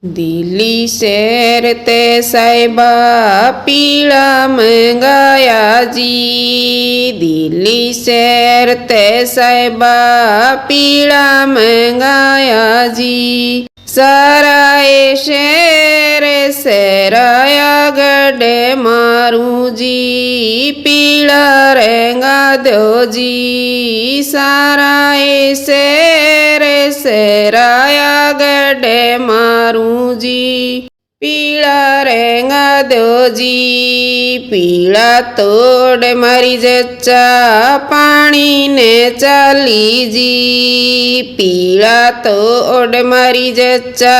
दिल्ली शहर ते साहिबा पीला मंगाया जी। दिल्ली शहर ते साहिबा पीला मंगाया जी। सराय शहर सराया गढ़े मारू जी। पीला रंगा दो जी। सराय शहर सराया गढ़े मारू जी। पीला रंगा दो जी। पीला तोड़ मारी जच्चा पानी ने चाली जी। पीला तोड़ मारी जच्चा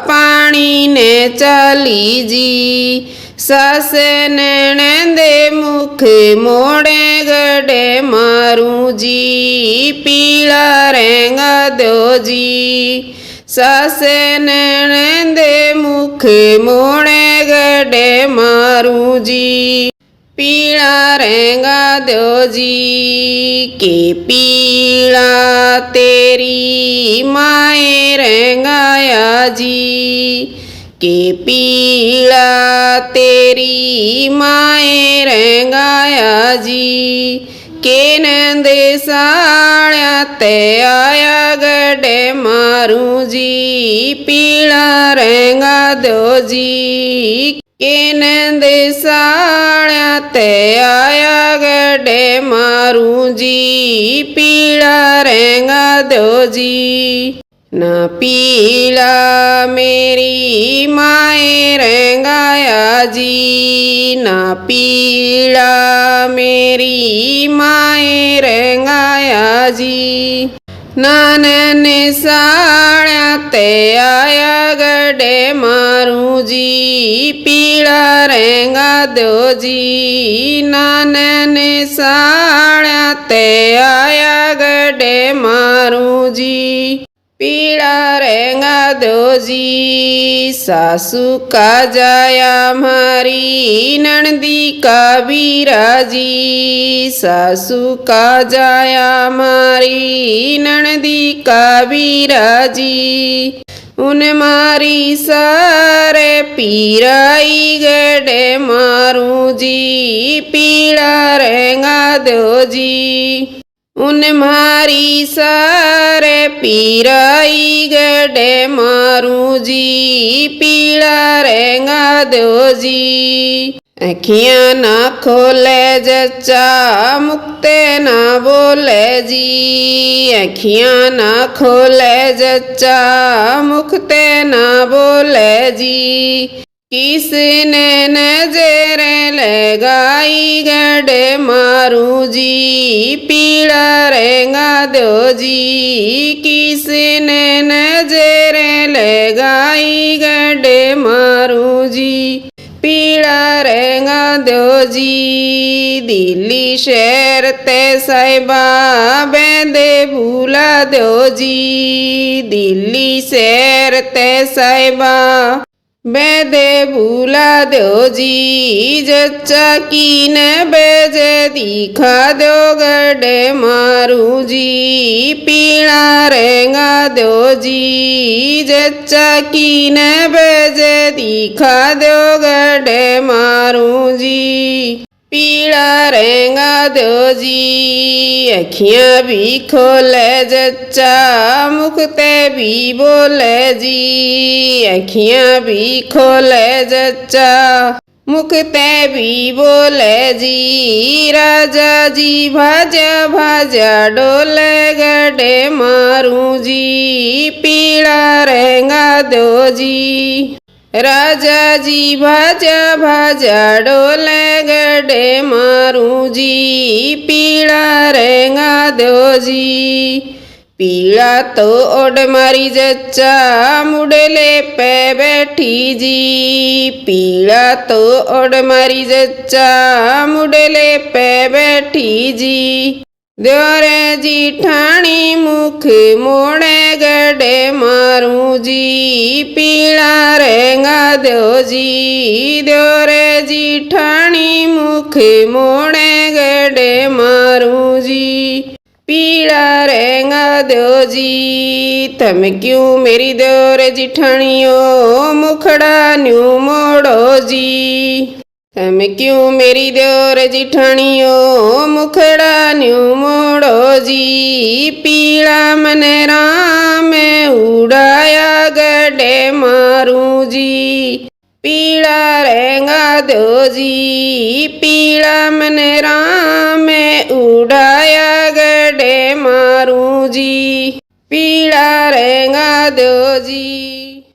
पानी ने चाली जी। सास नैणंदे मुख मोड़े गढ़े मारू जी। पीला रंगा दो जी। सास नैणंदे मुख मोड़े गढ़े मारू जी। पीला रंगा दो जी। के पीला तेरी माए रंगाया जी। के पीला तेरी माए रंगाया जी। के नंदे साड़ा ते आया गढ़े मारू जी। पीला रंगा दो जी। के नंदे साड़ा ते आया गढ़े मारू जी। पीला रंगा दो जी। ना पीला मेरी माए रंगाया जी। ना पीला मेरी माए रंगाया जी। नानने साड़ा ते आया गढ़े मारू जी। पीला रंगा दो जी। नानने साड़ा ते आया गढ़े मारू जी। पीला रंगा दो जी। सासू का जाया मारी ननदी का बीरा जी। सासू का जाया मारी ननदी का बीरा जी। उन मारी सारे पीराई गढ़े मारू जी। पीला रंगा दो जी। उन मारी सारे पीराई गढ़े मारू जी। पीला रंगा दो जी। अखियाँ ना खोले जच्चा मुक्ते ना बोले जी। अखियाँ ना खोले जच्चा मुक्ते ना बोले जी। किसने नजर लगाई गढ़े मारू जी। पीला रंगा दो जी। किसने नजर लगाई गढ़े मारू जी। पीला रंगा दो जी। दिल्ली शहर ते साहिबा बेंदे भूला दो जी। दिल्ली शहर ते साहिबा बेदे भूला दो जी। जच्चा की न बेजे दिखा दो गढ़े मारू जी। पीला रंगा दो जी। जच्चा की न बेजे दिखा दो गढ़े मारू जी। पीला रंगा दो जी। अखियाँ भी खोले जच्चा मुखते भी बोले जी। अखियाँ भी खोले जच्चा मुखते भी बोले जी। राजा जी भाजा भाजा डोले गढ़े मारू जी। पीला रंगा दो जी। राजा जी भाजा भाजा डोले गढ़े मारू जी। पीला रंगा दो जी। पीला तो ओड मारी जच्चा मुड़ले पे बैठी जी। पीला तो ओड मारी जच्चा मुड़ले पे बैठी जी। द्योरे जीठाणी मुख मोड़े गढ़े मारू जी। पीला रंगा दो जी। द्योरे जीठाणी मुख मोड़े गढ़े मारू जी। पीला रेंगा दो जी थम क्यों मेरी दोर जिठानियो मुखड़ा न्यू मोड़ो जी थम क्यों मेरी दोर जिठानियो मुखड़ा न्यू मोड़ो जी पीला मन राम उड़ाया गड्ढे मारूं जी पीला रेंगा दो जी पीला मन राम उड़ाया गड्ढे मारूं जी पीला रेंगा दो जी।